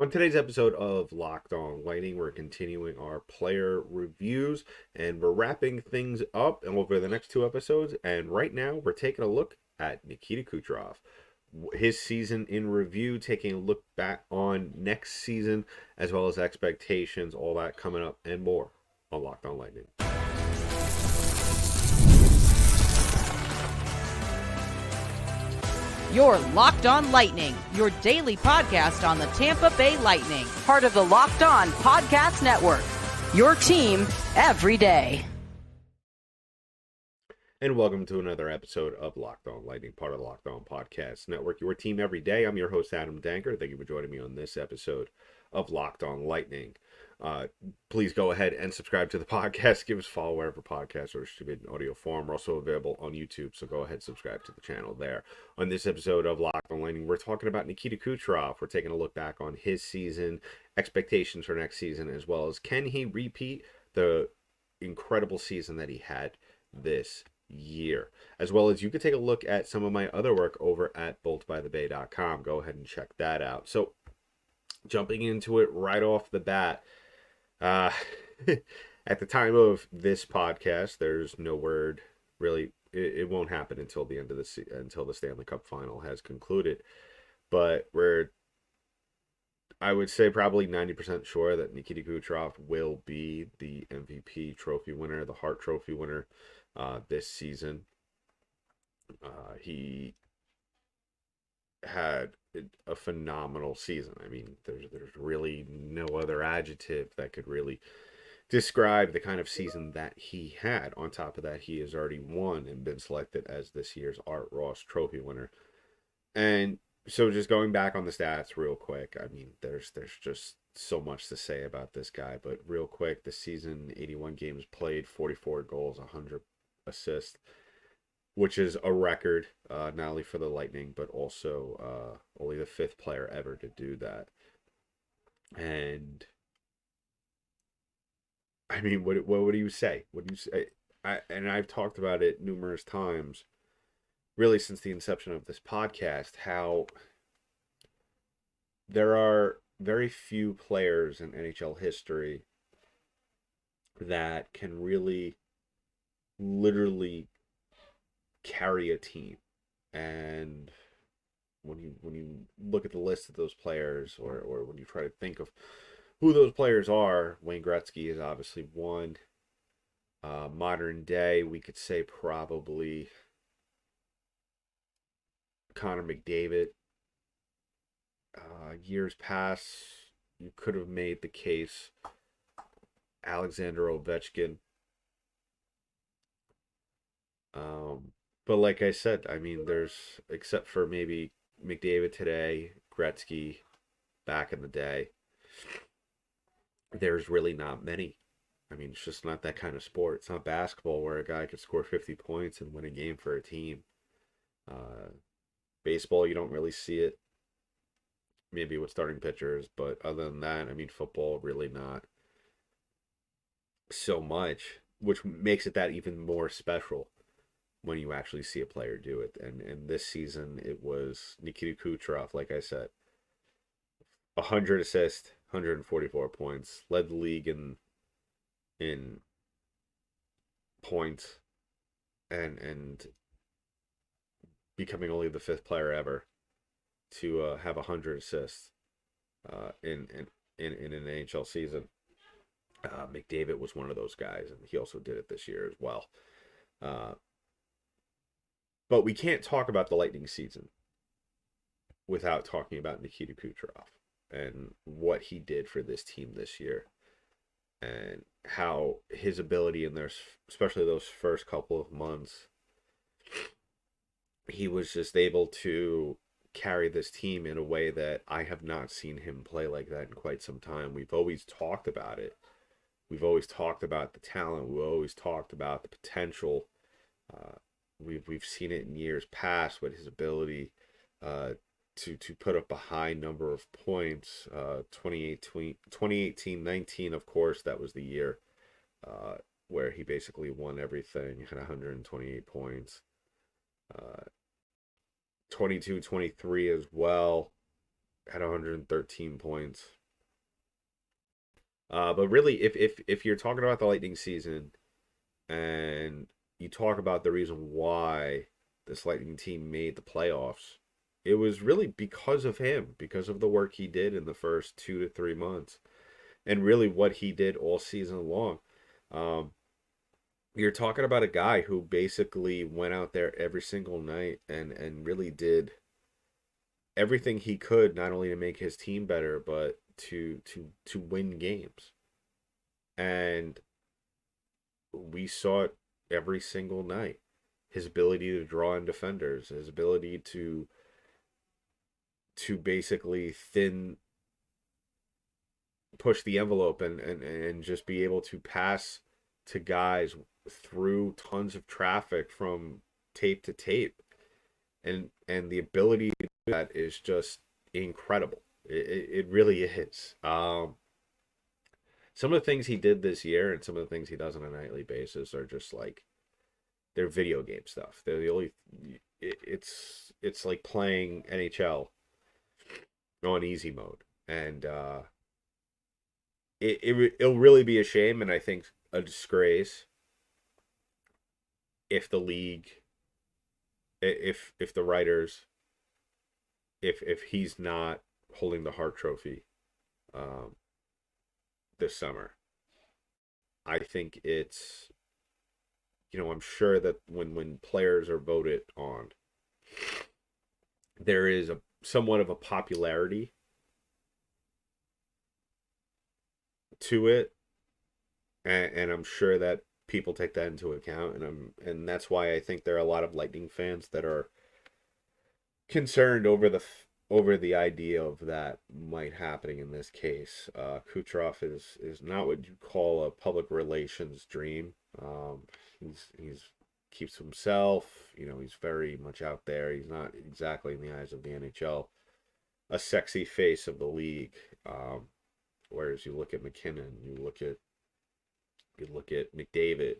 On today's episode of Locked On Lightning, we're continuing our player reviews and we're wrapping things up over the next two episodes. And right now, we're taking a look at Nikita Kucherov, his season in review, taking a look back on next season, as well as expectations, all that coming up and more on Locked On Lightning. You're Locked On Lightning, your daily podcast on the Tampa Bay Lightning, part of the Locked On Podcast Network, your team every day. And welcome to another episode of Locked On Lightning, part of the Locked On Podcast Network, your team every day. I'm your host, Adam Danker. Thank you for joining me on this episode of Locked On Lightning. Please go ahead and subscribe to the podcast. Give us a follow wherever podcasts are distributed in audio form. We're also available on YouTube, so go ahead and subscribe to the channel there. On this episode of Locked On Lightning, we're talking about Nikita Kucherov. We're taking a look back on his season, expectations for next season, as well as can he repeat the incredible season that he had this year, as well as you could take a look at some of my other work over at boltbythebay.com. Go ahead and check that out. So jumping into it right off the bat, at the time of this podcast, there's no word really. It won't happen until the end of until the Stanley Cup final has concluded. But I would say probably 90% sure that Nikita Kucherov will be the MVP trophy winner, the Hart Trophy winner this season. He had a phenomenal season. I mean, there's really no other adjective that could really describe the kind of season that he had. On top of that, he has already won and been selected as this year's Art Ross Trophy winner. And so just going back on the stats real quick, I mean, there's just so much to say about this guy, but real quick, this season, 81 games played, 44 goals, 100 assists, which is a record, not only for the Lightning, but also only the fifth player ever to do that. And I mean, what do you say? What do you say? I've talked about it numerous times, really since the inception of this podcast, how there are very few players in NHL history that can really, literally carry a team. And when you look at the list of those players, or when you try to think of who those players are, Wayne Gretzky is obviously one. Modern day, we could say probably Connor McDavid. Years past, you could have made the case Alexander Ovechkin. But like I said, I mean, there's, except for maybe McDavid today, Gretzky back in the day, there's really not many. I mean, it's just not that kind of sport. It's not basketball where a guy could score 50 points and win a game for a team. Baseball, you don't really see it. Maybe with starting pitchers, but other than that, I mean, football, really not so much, which makes it that even more special when you actually see a player do it. And this season, it was Nikita Kucherov, like I said, 100 assists, 144 points, led the league in points, and becoming only the fifth player ever to have 100 assists in an NHL season. McDavid was one of those guys, and he also did it this year as well. But we can't talk about the Lightning season without talking about Nikita Kucherov and what he did for this team this year, and how his ability in there, especially those first couple of months, he was just able to carry this team in a way that I have not seen him play like that in quite some time. We've always talked about it. We've always talked about the talent. We've always talked about the potential. We've seen it in years past with his ability to put up a high number of points. 2018-19, of course, that was the year where he basically won everything, had 128 points. 22-23 as well, had 113 points. But really, if you're talking about the Lightning season and you talk about the reason why this Lightning team made the playoffs, it was really because of him, because of the work he did in the first 2 to 3 months, and really what he did all season long. Um, you're talking about a guy who basically went out there every single night and really did everything he could, not only to make his team better, but to win games. And we saw it every single night. His ability to draw in defenders, his ability to basically push the envelope and just be able to pass to guys through tons of traffic from tape to tape. And the ability to do that is just incredible. It really is. Some of the things he did this year and some of the things he does on a nightly basis are just like they're video game stuff. They're the only it's like playing NHL on easy mode, and it'll really be a shame, and I think a disgrace if the league, if the writers, if he's not holding the Hart Trophy this summer. I think it's, I'm sure that when players are voted on, there is a somewhat of a popularity to it, and I'm sure that people take that into account, and that's why I think there are a lot of Lightning fans that are concerned over the idea of that might happening in this case. Kucherov is not what you call a public relations dream. He's keeps himself. He's very much out there. He's not exactly in the eyes of the NHL a sexy face of the league. Whereas you look at McKinnon, you look at McDavid.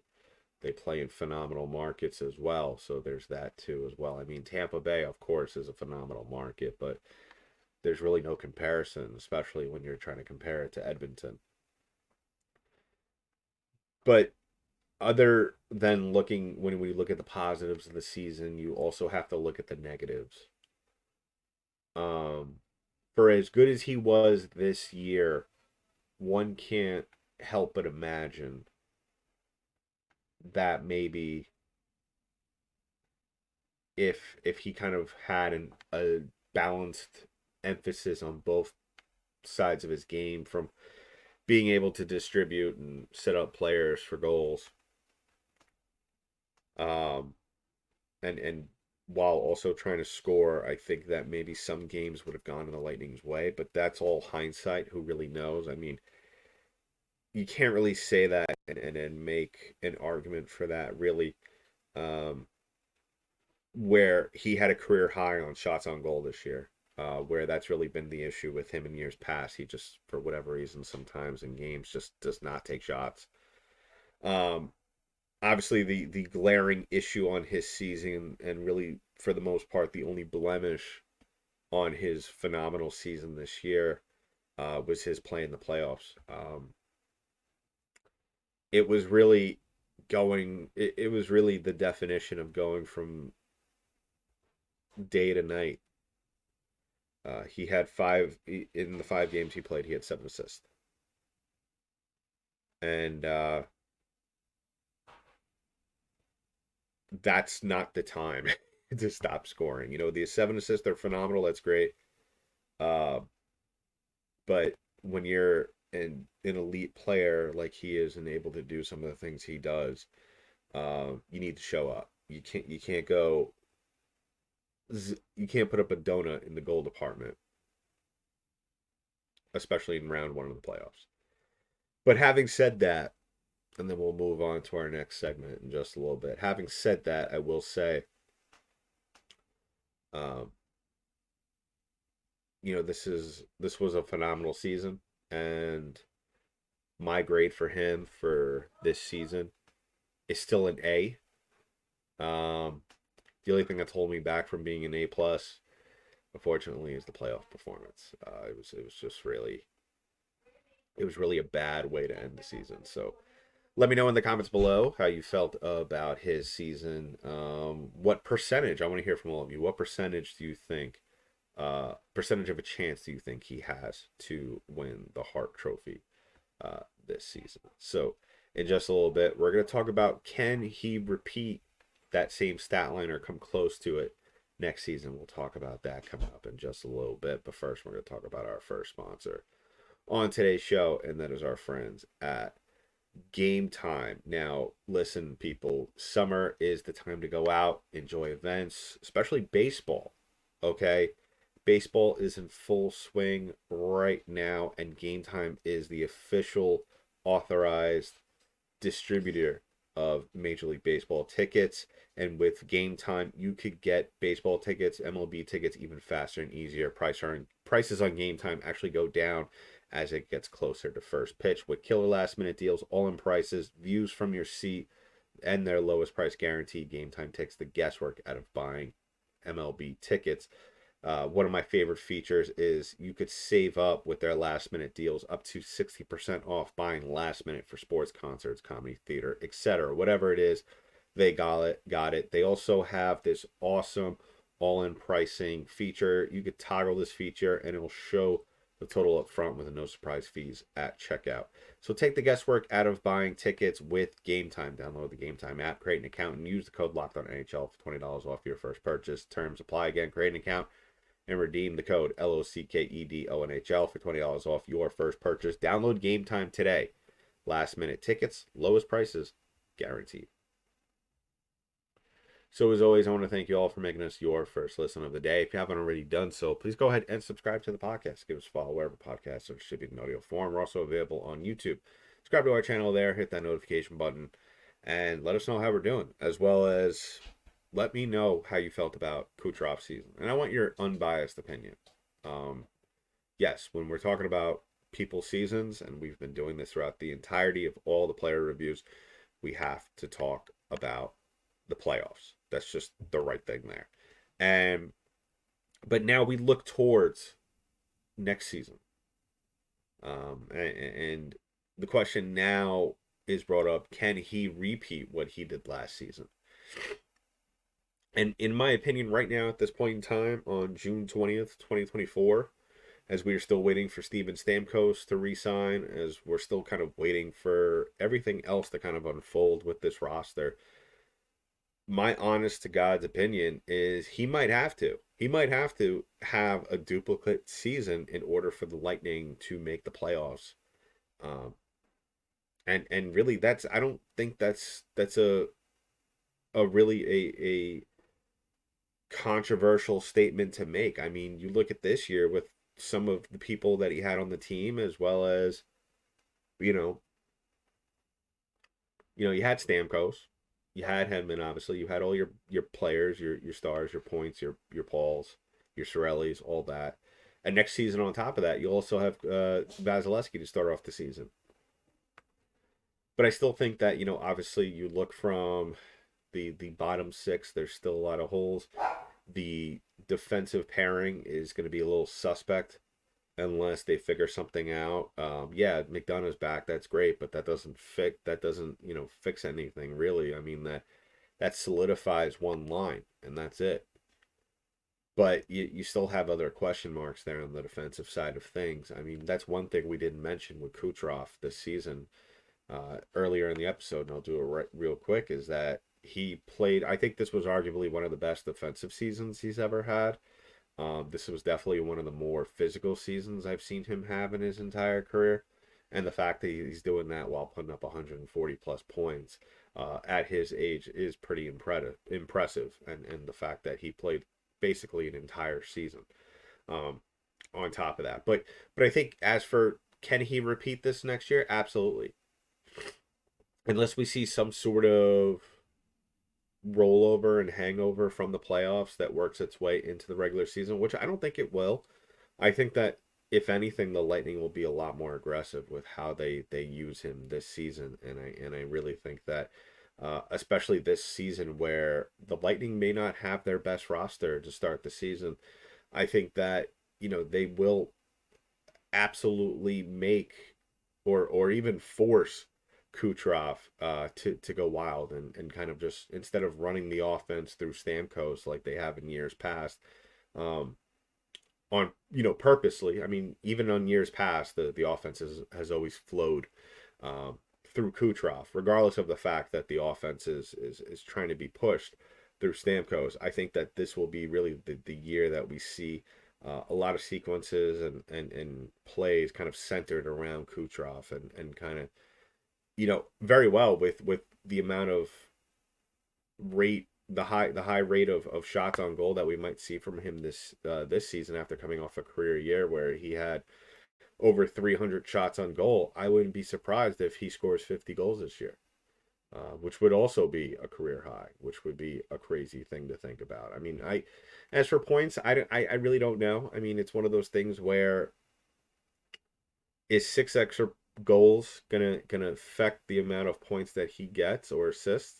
They play in phenomenal markets as well, so there's that too as well. I mean, Tampa Bay, of course, is a phenomenal market, but there's really no comparison, especially when you're trying to compare it to Edmonton. But other than when we look at the positives of the season, you also have to look at the negatives. For as good as he was this year, one can't help but imagine that maybe if he kind of had a balanced emphasis on both sides of his game, from being able to distribute and set up players for goals, and while also trying to score, I think that maybe some games would have gone in the Lightning's way, but that's all hindsight. Who really knows? I mean, you can't really say that and make an argument for that, really, where he had a career high on shots on goal this year, where that's really been the issue with him in years past. He just, for whatever reason, sometimes in games just does not take shots. Obviously, the glaring issue on his season, and really, for the most part, the only blemish on his phenomenal season this year, was his play in the playoffs. It was really it was really the definition of going from day to night. He had in the 5 games he played, he had 7 assists. And that's not the time to stop scoring. The 7 assists are phenomenal. That's great. But when you're an elite player like he is and able to do some of the things he does, you need to show up. You can't put up a donut in the goal department, especially in round 1 of the playoffs. But having said that, and then we'll move on to our next segment in just a little bit. Having said that, I will say, this was a phenomenal season, and my grade for him for this season is still an A. The only thing that's holding me back from being an A+ unfortunately, is the playoff performance. It was really a bad way to end the season. So let me know in the comments below how you felt about his season. What percentage? I want to hear from all of you. What percentage do you think? Percentage of a chance do you think he has to win the Hart Trophy this season? So in just a little bit, we're going to talk about, can he repeat that same stat line or come close to it next season? We'll talk about that coming up in just a little bit. But first, we're going to talk about our first sponsor on today's show, and that is our friends at Game Time. Now, listen, people, summer is the time to go out, enjoy events, especially baseball. Okay? Baseball is in full swing right now, and Game Time is the official authorized distributor of Major League Baseball tickets. And with Game Time, you could get baseball tickets, MLB tickets, even faster and easier. Prices on Game Time actually go down as it gets closer to first pitch, with killer last minute deals, all in prices, views from your seat, and their lowest price guarantee. Game Time takes the guesswork out of buying MLB tickets. One of my favorite features is you could save up with their last minute deals, up to 60% off buying last minute for sports, concerts, comedy, theater, etc. Whatever it is, they got it. They also have this awesome all-in pricing feature. You could toggle this feature and it'll show the total up front with no surprise fees at checkout. So take the guesswork out of buying tickets with Game Time. Download the Game Time app, create an account, and use the code LOCKEDONNHL for $20 off your first purchase. Terms apply. Again, create an account and redeem the code LOCKEDONHL for $20 off your first purchase. Download Game Time today. Last minute tickets, lowest prices, guaranteed. So as always, I want to thank you all for making us your first listen of the day. If you haven't already done so, please go ahead and subscribe to the podcast. Give us a follow wherever podcasts are distributed in audio form. We're also available on YouTube. Subscribe to our channel there, hit that notification button, and let us know how we're doing, as well as let me know how you felt about Kucherov's season. And I want your unbiased opinion. Yes, when we're talking about people's seasons, and we've been doing this throughout the entirety of all the player reviews, we have to talk about the playoffs. That's just the right thing there. But now we look towards next season. And the question now is brought up, can he repeat what he did last season? And in my opinion, right now at this point in time, on June 20th, 2024, as we are still waiting for Steven Stamkos to re-sign, as we're still kind of waiting for everything else to kind of unfold with this roster, my honest to God's opinion is he might have to. He might have to have a duplicate season in order for the Lightning to make the playoffs. And really, I don't think that's a really a controversial statement to make. I mean, you look at this year with some of the people that he had on the team, as well as, you had Stamkos. You had Hedman, obviously. You had all your players, your stars, your points, your Pauls, your Sorellis, all that. And next season, on top of that, you also have Vasilevsky to start off the season. But I still think that, obviously you look from the bottom six, there's still a lot of holes. The defensive pairing is going to be a little suspect unless they figure something out. Yeah, McDonough's back. That's great, but that doesn't fix anything really. I mean, that solidifies one line, and that's it. But you still have other question marks there on the defensive side of things. I mean, that's one thing we didn't mention with Kucherov this season earlier in the episode, and I'll do it real quick, is that he played, I think this was arguably one of the best defensive seasons he's ever had. This was definitely one of the more physical seasons I've seen him have in his entire career. And the fact that he's doing that while putting up 140 plus points at his age is pretty impressive. And the fact that he played basically an entire season on top of that. But I think as for, can he repeat this next year? Absolutely. Unless we see some sort of rollover and hangover from the playoffs that works its way into the regular season, which I don't think it will. I think that if anything, the Lightning will be a lot more aggressive with how they use him this season, and I really think that especially this season where the Lightning may not have their best roster to start the season, I think that, they will absolutely make or even force Kucherov to go wild and kind of just, instead of running the offense through Stamkos like they have in years past, um, on purposely. I mean, even on years past, the offense has always flowed um, through Kucherov, regardless of the fact that the offense is trying to be pushed through Stamkos. I think that this will be really the year that we see a lot of sequences and plays kind of centered around Kucherov and kind of, very well with the amount of rate the high rate of shots on goal that we might see from him this season after coming off a career year where he had over 300 shots on goal. I wouldn't be surprised if he scores 50 goals this year, which would also be a career high, which would be a crazy thing to think about. I mean, as for points, I really don't know. I mean, it's one of those things where, is 6 extra goals gonna affect the amount of points that he gets or assists?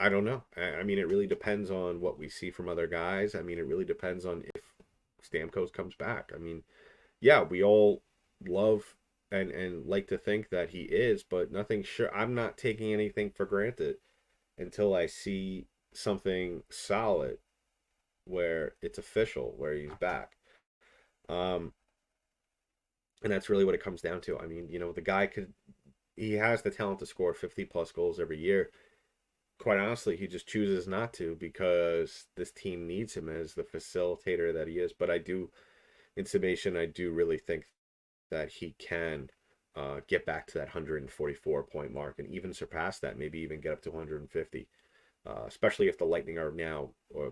I don't know. I mean, it really depends on what we see from other guys. I mean, it really depends on if Stamkos comes back. I mean, yeah, we all love and like to think that he is, but nothing sure. I'm not taking anything for granted until I see something solid where it's official, where he's back. Um, and that's really what it comes down to. I mean, the guy he has the talent to score 50 plus goals every year. Quite honestly, he just chooses not to because this team needs him as the facilitator that he is. But in summation, I do really think that he can get back to that 144 point mark and even surpass that, maybe even get up to 150. Especially if the Lightning are now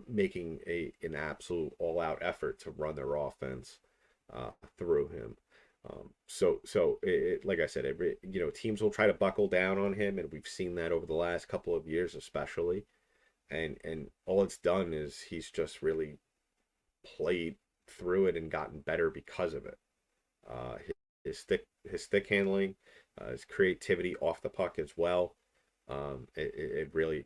making an absolute all-out effort to run their offense through him. Like I said, teams will try to buckle down on him, and we've seen that over the last couple of years, especially. And all it's done is he's just really played through it and gotten better because of it. Uh, his stick handling, his creativity off the puck as well. It really,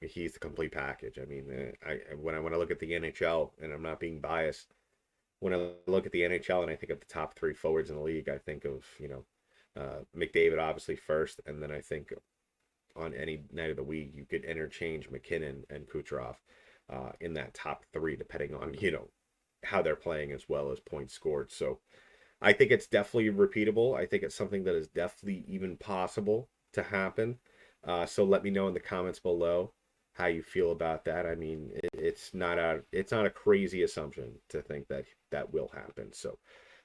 he's the complete package. I mean, when I look at the NHL, and I'm not being biased, when I look at the NHL and I think of the top three forwards in the league, I think of, McDavid obviously first, and then I think on any night of the week you could interchange McKinnon and Kucherov in that top three, depending on, how they're playing as well as points scored. So I think it's definitely repeatable. I think it's something that is definitely even possible to happen. So let me know in the comments below how you feel about that. I mean, it's not a crazy assumption to think that will happen. So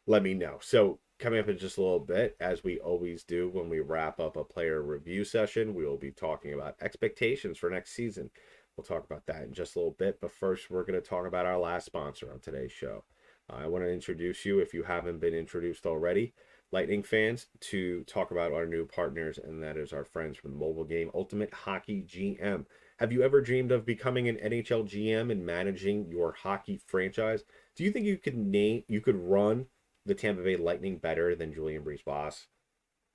let me know. So coming up in just a little bit, as we always do when we wrap up a player review session, we will be talking about expectations for next season. We'll talk about that in just a little bit. But first, we're going to talk about our last sponsor on today's show. I want to introduce you, if you haven't been introduced already, Lightning fans, to talk about our new partners, and that is our friends from the mobile game Ultimate Hockey GM. Have you ever dreamed of becoming an NHL GM and managing your hockey franchise? Do you think you could run the Tampa Bay Lightning better than Julien Brisebois?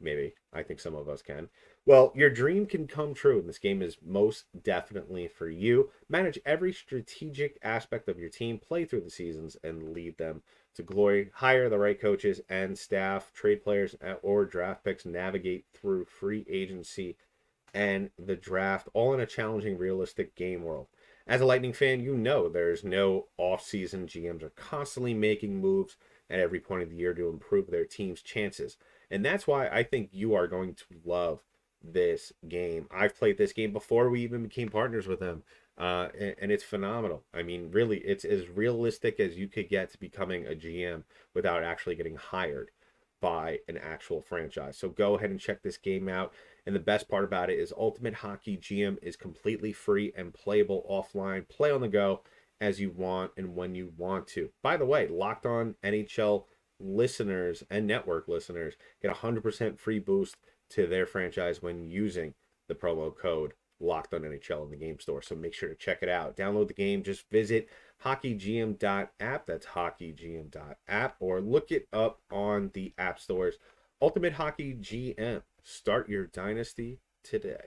Maybe. I think some of us can. Well, your dream can come true, and this game is most definitely for you. Manage every strategic aspect of your team, play through the seasons, and lead them to glory. Hire the right coaches and staff, trade players or draft picks, navigate through free agency and the draft, all in a challenging, realistic game world. As a Lightning fan, there's no off-season. GMs are constantly making moves at every point of the year to improve their team's chances. And that's why I think you are going to love this game. I've played this game before we even became partners with them, and it's phenomenal. I mean, really, it's as realistic as you could get to becoming a GM without actually getting hired by an actual franchise. So go ahead and check this game out. And the best part about it is Ultimate Hockey GM is completely free and playable offline. Play on the go as you want and when you want to. By the way, Locked On NHL listeners and network listeners get 100% free boost to their franchise when using the promo code Locked On NHL in the game store. So make sure to check it out. Download the game. Just visit hockeygm.app. That's hockeygm.app, or look it up on the app stores. Ultimate Hockey GM. Start your dynasty today.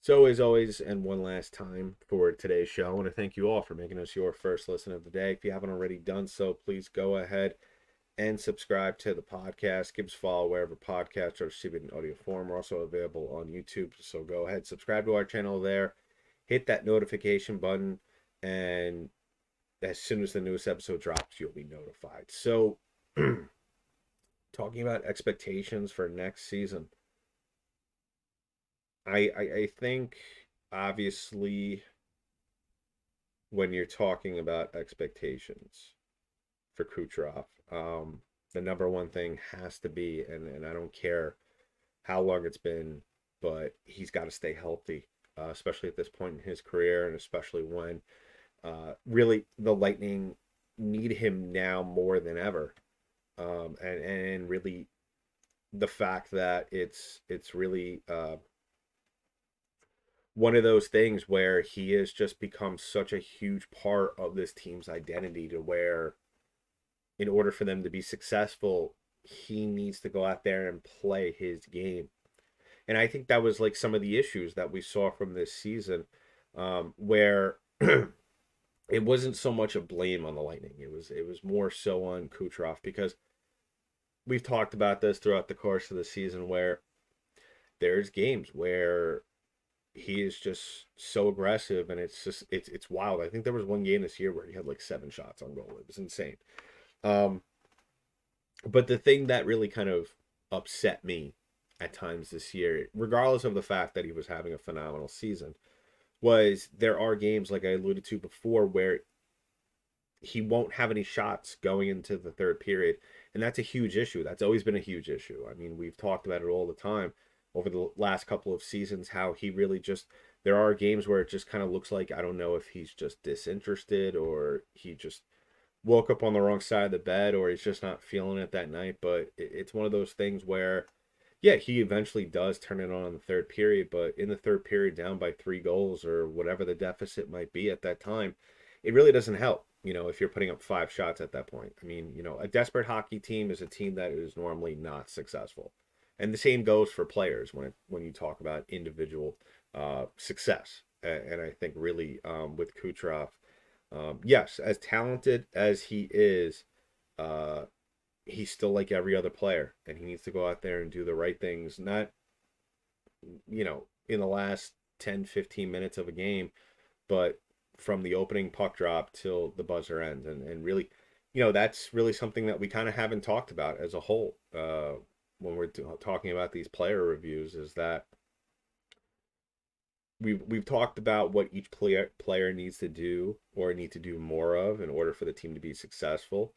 So, as always, and one last time for today's show, I want to thank you all for making us your first listen of the day. If you haven't already done so, please go ahead and subscribe to the podcast. Give us a follow wherever podcasts are received in audio form. We're also available on YouTube, so go ahead, subscribe to our channel there, hit that notification button, and as soon as the newest episode drops, you'll be notified. So, talking about expectations for next season, I think obviously when you're talking about expectations for Kucherov, the number one thing has to be, and I don't care how long it's been, but he's got to stay healthy, especially at this point in his career, and especially when really the Lightning need him now more than ever. And really the fact that it's really one of those things where he has just become such a huge part of this team's identity, to where in order for them to be successful, he needs to go out there and play his game. And I think that was like some of the issues that we saw from this season, where it wasn't so much a blame on the Lightning. It was more so on Kucherov, because we've talked about this throughout the course of the season, where there's games where he is just so aggressive, and it's wild. I think there was one game this year where he had like 7 shots on goal. It was insane. But the thing that really kind of upset me at times this year, regardless of the fact that he was having a phenomenal season, was there are games, like I alluded to before, where he won't have any shots going into the third period. And that's a huge issue. That's always been a huge issue. I mean, we've talked about it all the time over the last couple of seasons, how he really just, there are games where it just kind of looks like, I don't know if he's just disinterested, or he just woke up on the wrong side of the bed, or he's just not feeling it that night. But it's one of those things where, yeah, he eventually does turn it on in the third period, but in the third period, down by 3 goals or whatever the deficit might be at that time, it really doesn't help, if you're putting up 5 shots at that point. I mean, a desperate hockey team is a team that is normally not successful. And the same goes for players when you talk about individual success. And I think really with Kucherov, yes, as talented as he is, he's still like every other player, and he needs to go out there and do the right things, not, in the last 10-15 minutes of a game, but from the opening puck drop till the buzzer ends. And really, that's really something that we kind of haven't talked about as a whole when we're talking about these player reviews, is that we've talked about what each player needs to do or need to do more of in order for the team to be successful.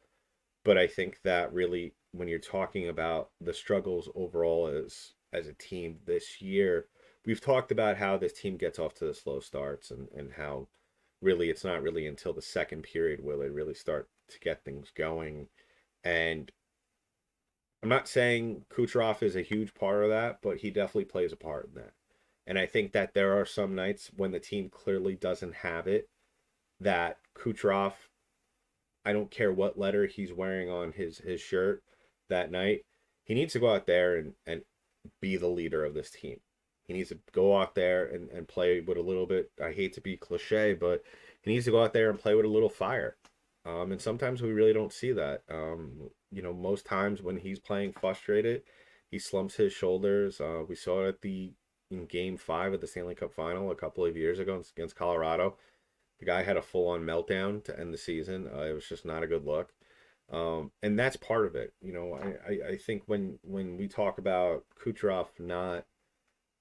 But I think that really, when you're talking about the struggles overall as a team this year, we've talked about how this team gets off to the slow starts, and how really it's not really until the second period where they really start to get things going. And I'm not saying Kucherov is a huge part of that, but he definitely plays a part in that. And I think that there are some nights when the team clearly doesn't have it, that Kucherov, I don't care what letter he's wearing on his shirt that night, he needs to go out there and be the leader of this team. He needs to go out there and play with a little bit, I hate to be cliche, but he needs to go out there and play with a little fire. And sometimes we really don't see that. Most times when he's playing frustrated, he slumps his shoulders. We saw it in Game 5 of the Stanley Cup Final a couple of years ago against Colorado. The guy had a full-on meltdown to end the season. It was just not a good look. And that's part of it. I think when we talk about Kucherov not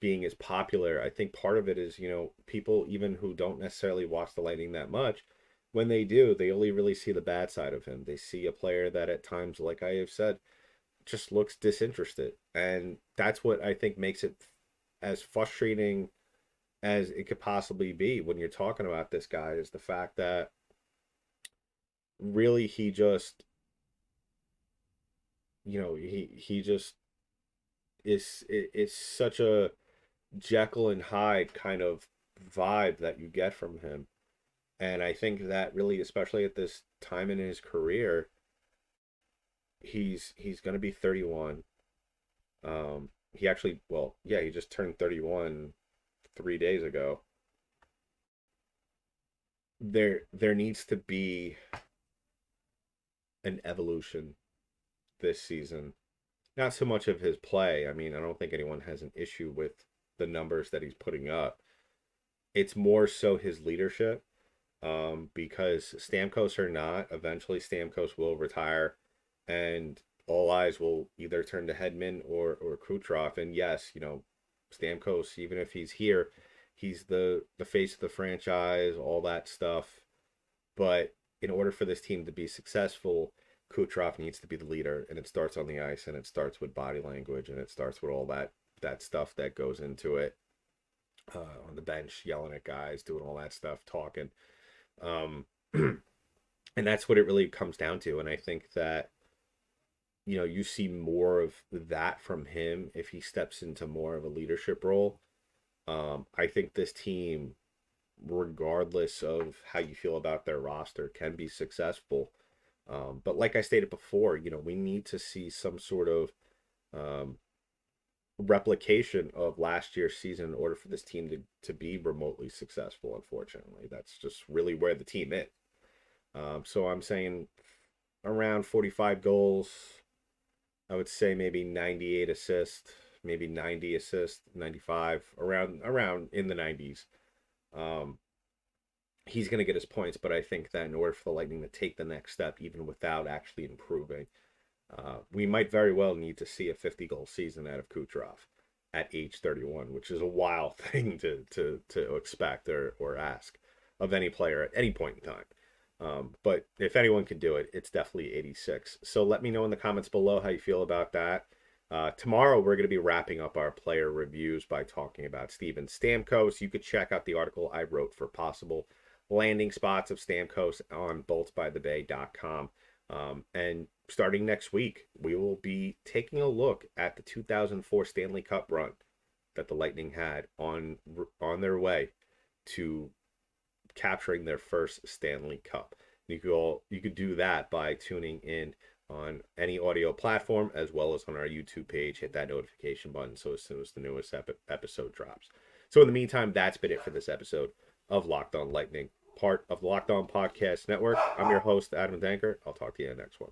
being as popular, I think part of it is, people even who don't necessarily watch the Lightning that much, when they do, they only really see the bad side of him. They see a player that at times, like I have said, just looks disinterested. And that's what I think makes it as frustrating as it could possibly be when you're talking about this guy, is the fact that really he just, he just is such a Jekyll and Hyde kind of vibe that you get from him. And I think that really, especially at this time in his career, he's going to be 31. He actually, well, yeah, he just turned 31 3 days ago. There needs to be an evolution this season. Not so much of his play. I mean, I don't think anyone has an issue with the numbers that he's putting up. It's more so his leadership. Because Stamkos or not, eventually Stamkos will retire, and all eyes will either turn to Hedman or Kucherov. And yes, Stamkos, even if he's here, he's the face of the franchise, all that stuff. But in order for this team to be successful, Kucherov needs to be the leader, and it starts on the ice, and it starts with body language, and it starts with all that stuff that goes into it. On the bench, yelling at guys, doing all that stuff, talking. And that's what it really comes down to. And I think that, you see more of that from him if he steps into more of a leadership role. I think this team, regardless of how you feel about their roster, can be successful. But like I stated before, we need to see some sort of replication of last year's season in order for this team to be remotely successful. Unfortunately, that's just really where the team is. So I'm saying around 45 goals. I would say maybe 98 assists, maybe 90 assists, 95, around in the 90s. He's going to get his points, but I think that in order for the Lightning to take the next step, even without actually improving, we might very well need to see a 50-goal season out of Kucherov at age 31, which is a wild thing to expect or ask of any player at any point in time. But if anyone can do it, it's definitely 86. So let me know in the comments below how you feel about that. Tomorrow, we're going to be wrapping up our player reviews by talking about Steven Stamkos. You could check out the article I wrote for possible landing spots of Stamkos on boltsbythebay.com. And starting next week, we will be taking a look at the 2004 Stanley Cup run that the Lightning had on their way to capturing their first Stanley Cup. You could do that by tuning in on any audio platform as well as on our YouTube page. Hit that notification button so as soon as the newest episode drops. So in the meantime, that's been it for this episode of Locked On Lightning, part of the Locked On Podcast Network. I'm your host, Adam Danker. I'll talk to you in the next one.